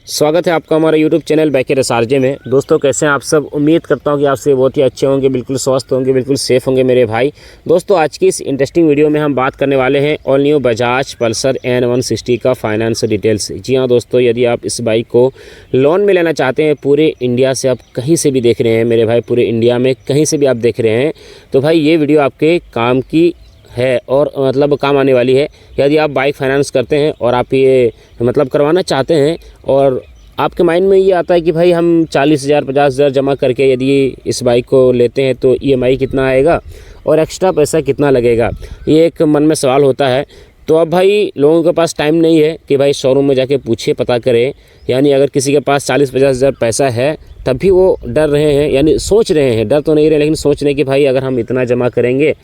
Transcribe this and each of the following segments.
स्वागत है आपका हमारे YouTube चैनल बैकेर एसआरजे में। दोस्तों कैसे हैं आप सब? उम्मीद करता हूं कि आपसे बहुत ही अच्छे होंगे, बिल्कुल स्वस्थ होंगे, बिल्कुल सेफ़ होंगे मेरे भाई। दोस्तों आज की इस इंटरेस्टिंग वीडियो में हम बात करने वाले हैं all new Bajaj Pulsar N160 का फाइनेंस डिटेल्स। जी हाँ दोस्तों, यदि आप इस बाइक को लोन में लेना चाहते हैं, पूरे इंडिया से आप कहीं से भी देख रहे हैं मेरे भाई, पूरे इंडिया में कहीं से भी आप देख रहे हैं, तो भाई ये वीडियो आपके काम की है और मतलब काम आने वाली है। यदि आप बाइक फाइनेंस करते हैं और आप ये मतलब करवाना चाहते हैं और आपके माइंड में ये आता है कि भाई हम 40,000 50,000 जमा करके यदि इस बाइक को लेते हैं तो EMI कितना आएगा और एक्स्ट्रा पैसा कितना लगेगा, ये एक मन में सवाल होता है। तो अब भाई लोगों के पास टाइम नहीं है कि भाई शोरूम में जाके पूछे पता करें, यानी अगर किसी के पास 40-50,000 पैसा है तब भी वो डर रहे हैं, यानी सोच रहे हैं, डर तो नहीं रहे लेकिन सोच रहे हैं कि भाई अगर हम इतना जमा करेंगे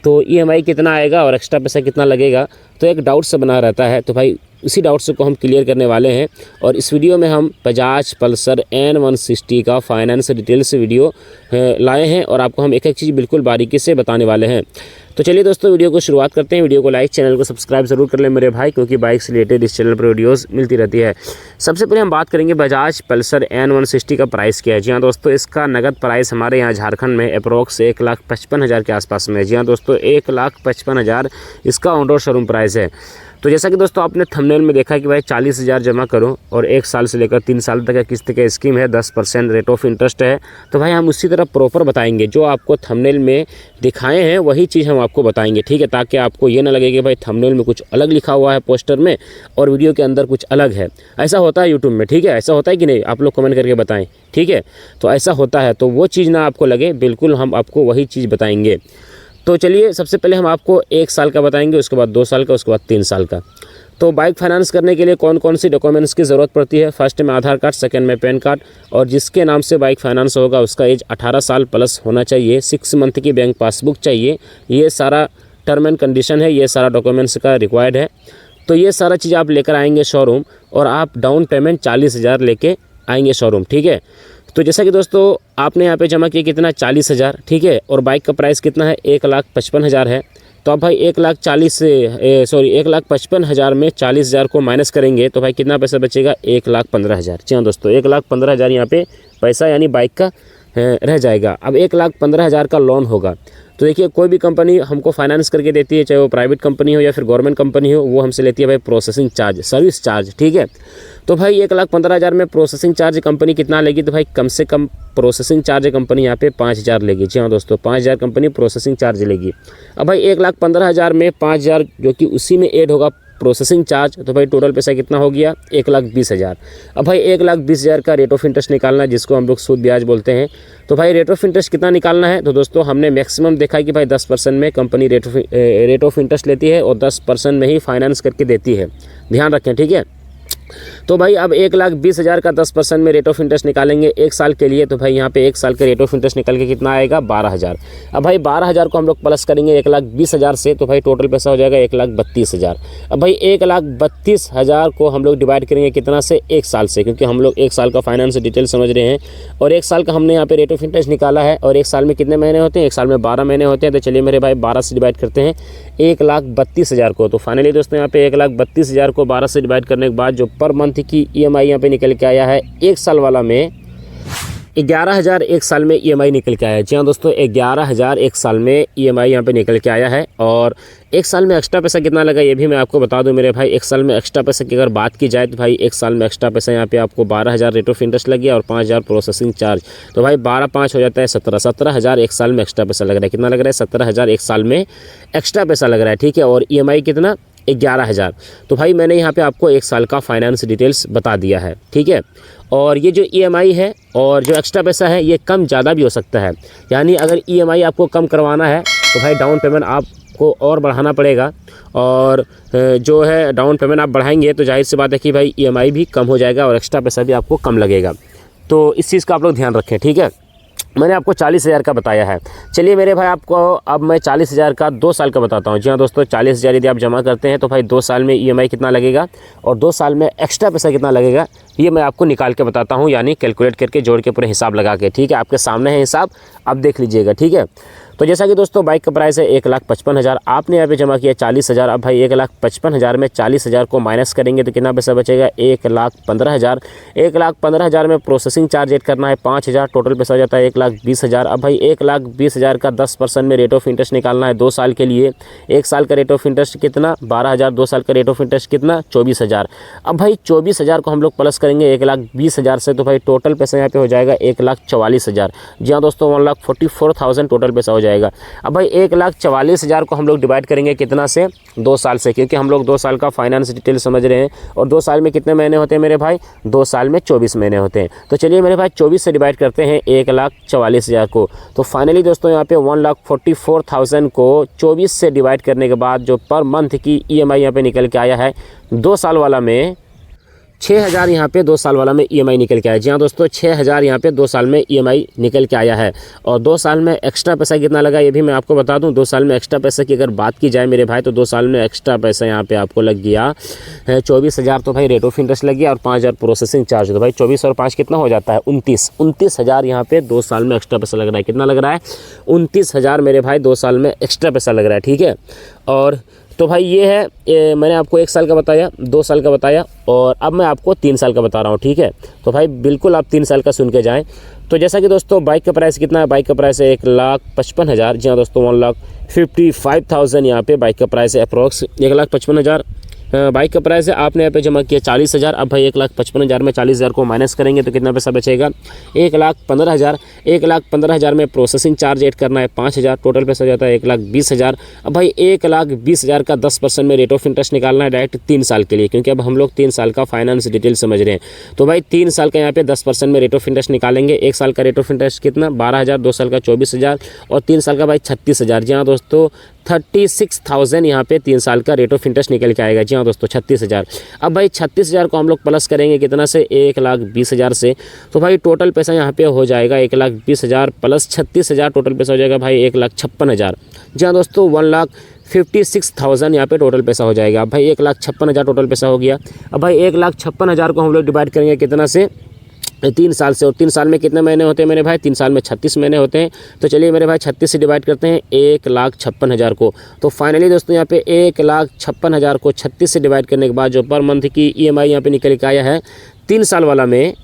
तो EMI कितना आएगा और एक्स्ट्रा पैसा कितना लगेगा, तो एक डाउट से बना रहता है। तो भाई उसी डाउट्स को हम क्लियर करने वाले हैं और इस वीडियो में हम बजाज पल्सर N160 का फाइनेंस डिटेल्स वीडियो लाए हैं और आपको हम एक एक चीज़ बिल्कुल बारीकी से बताने वाले हैं। तो चलिए दोस्तों वीडियो को शुरुआत करते हैं। वीडियो को लाइक, चैनल को सब्सक्राइब जरूर कर लें मेरे भाई, क्योंकि बाइक से रिलेटेड इस चैनल पर वीडियोस मिलती रहती है। सबसे पहले हम बात करेंगे बजाज पल्सर N160 का प्राइस क्या है। जी हाँ दोस्तों, इसका नगद प्राइस हमारे यहाँ झारखंड में अप्रोक्स 1,55,000 के आसपास में। जी हाँ दोस्तों, 1,55,000 इसका ऑन रोड शोरूम प्राइस है। तो जैसा कि दोस्तों आपने थंबनेल में देखा कि भाई 40,000 जमा करो और 1 साल से लेकर 3 साल तक का किस्त का स्कीम है, 10% रेट ऑफ इंटरेस्ट है। तो भाई हम उसी तरह प्रॉपर बताएंगे, जो आपको थंबनेल में दिखाए हैं वही चीज़ हम आपको बताएंगे, ठीक है, ताकि आपको ये ना लगे कि भाई थंबनेल में कुछ अलग लिखा हुआ है पोस्टर में और वीडियो के अंदर कुछ अलग है। ऐसा होता है यूट्यूब में, ठीक है, ऐसा होता है कि नहीं, आप लोग कमेंट करके बताएं, ठीक है। तो ऐसा होता है, तो वो चीज़ ना आपको लगे, बिल्कुल हम आपको वही चीज़ बताएंगे। तो चलिए सबसे पहले हम आपको 1 साल का बताएंगे, उसके बाद 2 साल का, उसके बाद 3 साल का। तो बाइक फाइनेंस करने के लिए कौन कौन सी डॉक्यूमेंट्स की ज़रूरत पड़ती है? फर्स्ट में आधार कार्ड, सेकंड में पैन कार्ड, और जिसके नाम से बाइक फाइनेंस होगा उसका एज 18 साल प्लस होना चाहिए, 6 मंथ की बैंक पासबुक चाहिए। ये सारा टर्म एंड कंडीशन है, ये सारा डॉक्यूमेंट्स का रिक्वायर्ड है। तो ये सारा चीज़ आप लेकर आएंगे शोरूम और आप डाउन पेमेंट 40,000 लेके आएंगे शोरूम, ठीक है। तो जैसा कि दोस्तों आपने यहाँ पे जमा किया कितना, 40,000, ठीक है, और बाइक का प्राइस कितना है, 1,55,000 है। तो अब भाई 1,55,000 में 40,000 को माइनस करेंगे तो भाई कितना पैसा बचेगा, 1,15,000। जी हाँ दोस्तों, 1,15,000 यहाँ पे पैसा यानी बाइक का रह जाएगा। अब 1,15,000 का लोन होगा। तो देखिए कोई भी कंपनी हमको फाइनेंस करके देती है, चाहे वो प्राइवेट कंपनी हो या फिर गवर्नमेंट कंपनी हो, वो हमसे लेती है भाई प्रोसेसिंग चार्ज, सर्विस चार्ज, ठीक है। तो भाई 1,15,000 में प्रोसेसिंग चार्ज कंपनी कितना लेगी, तो भाई कम से कम प्रोसेसिंग चार्ज कंपनी यहाँ पे 5,000 लेगी। जी हाँ दोस्तों, 5,000 कंपनी प्रोसेसिंग चार्ज लेगी। अब भाई 1,15,000 में 5,000 जो कि उसी में ऐड होगा प्रोसेसिंग चार्ज, तो भाई टोटल पैसा कितना हो गया, 1,20,000। अब भाई 1,20,000 का रेट ऑफ इंटरेस्ट निकालना है, जिसको हम लोग सूद ब्याज बोलते हैं। तो भाई रेट ऑफ इंटरेस्ट कितना निकालना है, तो दोस्तों हमने मैक्सिमम देखा है कि भाई 10% में कंपनी रेट ऑफ इंटरेस्ट लेती है और 10% में ही फाइनेंस करके देती है, ध्यान रखें, ठीक है। तो भाई अब 1,20,000 का 10% में रेट ऑफ इंटरेस्ट निकालेंगे 1 साल के लिए, तो भाई यहाँ पे 1 साल के रेट ऑफ इंटरेस्ट निकल के कितना आएगा, 12,000। अब भाई 12,000 को हम लोग प्लस करेंगे 1,20,000 से, तो भाई टोटल पैसा हो जाएगा 1,32,000। अब भाई 1,32,000 को हम लोग डिवाइड करेंगे कितना से, 1 साल से, क्योंकि हम लोग 1 साल का फाइनेंस डिटेल समझ रहे हैं और 1 साल का हमने यहाँ पे रेट ऑफ इंटरेस्ट निकाला है। और 1 साल में कितने महीने होते हैं, 1 साल में 12 महीने होते हैं। तो चलिए मेरे भाई 12 से डिवाइड करते हैं 1,32,000 को। तो फाइनली दोस्तों यहाँ पे 1,32,000 को 12 से डिवाइड करने के बाद जो पर मंथ की EMI यहाँ पे निकल के आया है 1 साल वाला में 11,000 1 साल में EMI निकल के आया है। जी हाँ दोस्तों, 11,000 1 साल में EMI यहाँ पे निकल के आया है। और 1 साल में एक्स्ट्रा पैसा कितना लगा ये भी मैं आपको बता दूं मेरे भाई। 1 साल में एक्स्ट्रा पैसा की अगर बात की जाए तो भाई 1 साल में एक्स्ट्रा पैसा यहाँ पे आपको 12,000 रेट ऑफ इंटरेस्ट लग गया और 5,000 प्रोसेसिंग चार्ज। तो भाई 12×5 हो जाता है 17,000 1 साल में एक्स्ट्रा पैसा लग रहा है। कितना लग रहा है, 17,000 1 साल में एक्स्ट्रा पैसा लग रहा है, ठीक है। और EMI कितना, 11,000। तो भाई मैंने यहाँ पे आपको 1 साल का फाइनेंस डिटेल्स बता दिया है, ठीक है। और ये जो EMI है और जो एक्स्ट्रा पैसा है ये कम ज़्यादा भी हो सकता है, यानी अगर EMI आपको कम करवाना है तो भाई डाउन पेमेंट आपको और बढ़ाना पड़ेगा। और जो है डाउन पेमेंट आप बढ़ाएंगे तो जाहिर सी बात है कि भाई EMI भी कम हो जाएगा और एक्स्ट्रा पैसा भी आपको कम लगेगा। तो इस चीज़ का आप लोग ध्यान रखें, ठीक है। मैंने आपको 40,000 का बताया है। चलिए मेरे भाई आपको अब मैं 40,000 का 2 साल का बताता हूँ। जी हाँ दोस्तों, 40,000 यदि आप जमा करते हैं तो भाई 2 साल में EMI कितना लगेगा और 2 साल में एक्स्ट्रा पैसा कितना लगेगा ये मैं आपको निकाल के बताता हूँ, यानी कैलकुलेट करके जोड़ के पूरे हिसाब लगा के, ठीक है। आपके सामने है हिसाब, आप देख लीजिएगा, ठीक है। तो जैसा कि दोस्तों बाइक का प्राइस है 1,55,000, आपने यहाँ पे जमा किया 40,000। अब भाई 1,55,000 में 40,000 को माइनस करेंगे तो कितना पैसा बचेगा, 1,15,000। 1,15,000 में प्रोसेसिंग चार्ज ऐड करना है 5,000, टोटल पैसा हो जाता है 1,20,000। अब भाई 1,20,000 का 10% में रेट ऑफ इंटरेस्ट निकालना है 2 साल के लिए। 1 साल का रेट ऑफ इंटरेस्ट कितना, 12,000। 2 साल का रेट ऑफ इंटरेस्ट कितना, 24,000। अब भाई 24,000 को हम लोग प्लस करेंगे 1,20,000 से, तो भाई टोटल पैसा यहाँ पे हो जाएगा 1,44,000। जी हाँ दोस्तों, 1,44,000 टोटल पैसा हो जाएगा। अब भाई 1,44,000 को हम लोग डिवाइड करेंगे कितना से, 2 साल से, क्योंकि हम लोग 2 साल का फाइनेंस डिटेल समझ रहे हैं। और 2 साल में कितने महीने होते हैं मेरे भाई, 2 साल में 24 महीने होते हैं। तो चलिए मेरे भाई 24 से डिवाइड करते हैं 1,44,000 को। तो फाइनली दोस्तों यहाँ पे 1,44,000 को 24 से डिवाइड करने के बाद जो पर मंथ की EMI यहाँ पे निकल के आया है 2 साल वाला में 6,000 यहाँ पे 2 साल वाला में EMI निकल के आया। जी हाँ दोस्तों, 6,000 यहाँ पे 2 साल में EMI निकल के आया है। और 2 साल में एक्स्ट्रा पैसा कितना लगा ये भी मैं आपको बता दूं। 2 साल में एक्स्ट्रा पैसा की अगर बात की जाए मेरे भाई, तो 2 साल में एक्स्ट्रा पैसा यहाँ पे आपको लग गया 24,000। तो भाई रेट ऑफ इंटरेस्ट लग गया और 5,000 प्रोसेसिंग चार्ज। तो भाई 24 और 5 कितना हो जाता है, 29,000 यहाँ पे 2 साल में एक्स्ट्रा पैसा लग रहा है। कितना लग रहा है, 29,000 मेरे भाई 2 साल में एक्स्ट्रा पैसा लग रहा है। ठीक है, और तो भाई ये है, मैंने आपको 1 साल का बताया, 2 साल का बताया, और अब मैं आपको 3 साल का बता रहा हूँ। ठीक है, तो भाई बिल्कुल आप 3 साल का सुन के जाएं। तो जैसा कि दोस्तों बाइक का प्राइस कितना है, बाइक का प्राइस है 1,55,000। जी हाँ दोस्तों, 1,55,000 यहाँ पे बाइक का प्राइस है। अप्रॉक्स 1,55,000 बाइक का प्राइस है। आपने यहाँ पे जमा किया 40,000। अब भाई 1,55,000 में 40,000 को माइनस करेंगे तो कितना पैसा बचेगा, 1,15,000। 1,15,000 में प्रोसेसिंग चार्ज ऐड करना है 5,000, टोटल पैसा जाता है 1,20,000। अब भाई 1,20,000 का 10% में रेट ऑफ इंटरेस्ट निकालना है डायरेक्ट 3 साल के लिए, क्योंकि अब हम लोग 3 साल का फाइनेंस डिटेल समझ रहे हैं। तो भाई 3 साल का यहाँ पे 10% में रेट ऑफ इंटरेस्ट निकालेंगे। 1 साल का रेट ऑफ इंटरेस्ट कितना, 12,000। 2 साल का 24,000 और 3 साल का भाई 36,000। जी हाँ दोस्तों, 36,000 यहाँ पे 3 साल का रेट ऑफ इंटरेस्ट निकल के आएगा। जी हाँ दोस्तों, 36,000। अब भाई 36,000 को हम लोग प्लस करेंगे कितना से, 1,20,000 से। तो भाई टोटल पैसा यहाँ पे हो जाएगा 1,20,000 प्लस 36,000, टोटल पैसा हो जाएगा भाई 1,56,000। जी हाँ दोस्तों, 1,56,000 यहाँ पे टोटल पैसा हो जाएगा। अब भाई 1,56,000 टोटल पैसा हो गया। अब भाई 1,56,000 को हम लोग डिवाइड करेंगे कितना से, 3 साल से। और 3 साल में कितने महीने होते हैं मेरे भाई, 3 साल में 36 महीने होते हैं। तो चलिए मेरे भाई 36 से डिवाइड करते हैं 1,56,000 को। तो फाइनली दोस्तों यहाँ पे 1,56,000 को 36 से डिवाइड करने के बाद जो पर मंथ की EMI यहाँ पे निकल के आया है 3 साल वाला में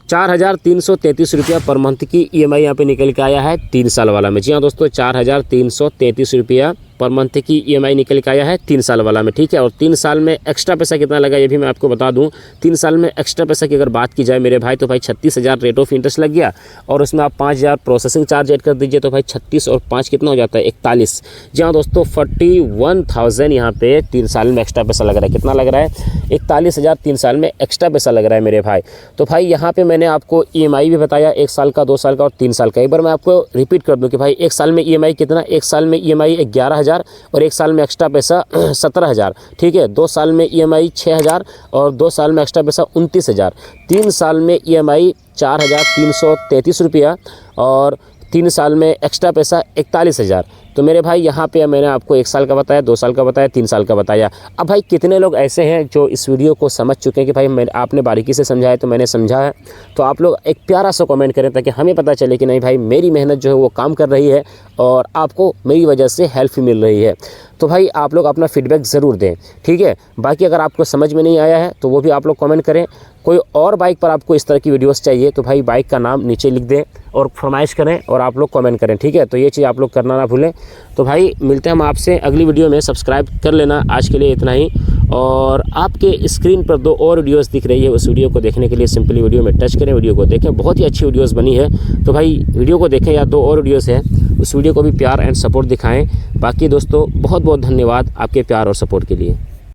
4,333 रुपया पर मंथ की EMI यहाँ पे निकल के आया है 3 साल वाला में। जी हाँ दोस्तों, 4,333 रुपया पर मंथ की EMI निकल के आया है 3 साल वाला में। ठीक है, और 3 साल में एक्स्ट्रा पैसा कितना लगा ये भी मैं आपको बता दूं। 3 साल में एक्स्ट्रा पैसा की अगर बात की जाए मेरे भाई, तो भाई 36,000 रेट ऑफ इंटरेस्ट लग गया और उसमें आप 5,000 प्रोसेसिंग चार्ज ऐड कर दीजिए, तो भाई 36 और 5 कितना हो जाता है, 41। जी हाँ दोस्तों, 41,000 यहाँ पे 3 साल में एक्स्ट्रा पैसा लग रहा है। कितना लग रहा है, 41,000 3 साल में एक्स्ट्रा पैसा लग रहा है मेरे भाई। तो भाई यहाँ पे मैंने आपको EMI भी बताया, 1 साल का, 2 साल का और 3 साल का। एक बार मैं आपको रिपीट कर दूँ कि भाई 1 साल में EMI कितना, 1 साल में EMI 11,000 और 1 साल में एक्स्ट्रा पैसा 17,000। ठीक है, 2 साल में EMI 6,000 और 2 साल में एक्स्ट्रा पैसा 29,000। 3 साल में EMI 4,333 रुपया और 3 साल में एक्स्ट्रा पैसा 41,000। तो मेरे भाई यहाँ पे मैंने आपको 1 साल का बताया, 2 साल का बताया, 3 साल का बताया। अब भाई कितने लोग ऐसे हैं जो इस वीडियो को समझ चुके हैं कि भाई आपने बारीकी से समझाया तो मैंने समझा है। तो आप लोग एक प्यारा सा कमेंट करें ताकि हमें पता चले कि नहीं भाई मेरी मेहनत जो है वो काम कर रही है और आपको मेरी वजह से हेल्प मिल रही है। तो भाई आप लोग अपना फीडबैक ज़रूर दें। ठीक है, बाकी अगर आपको समझ में नहीं आया है तो वो भी आप लोग कमेंट करें। कोई और बाइक पर आपको इस तरह की वीडियोस चाहिए तो भाई बाइक का नाम नीचे लिख दें और फरमाइश करें और आप लोग कमेंट करें। ठीक है, तो ये चीज़ आप लोग करना ना भूलें। तो भाई मिलते हैं हम आपसे अगली वीडियो में। सब्सक्राइब कर लेना, आज के लिए इतना ही। और आपके स्क्रीन पर 2 और वीडियोस दिख रही है, उस वीडियो को देखने के लिए सिंपली वीडियो में टच करें, वीडियो को देखें, बहुत ही अच्छी वीडियोस बनी है। तो भाई वीडियो को देखें, या 2 और वीडियोस हैं, उस वीडियो को भी प्यार एंड सपोर्ट दिखाएं। बाकी दोस्तों बहुत बहुत धन्यवाद आपके प्यार और सपोर्ट के लिए।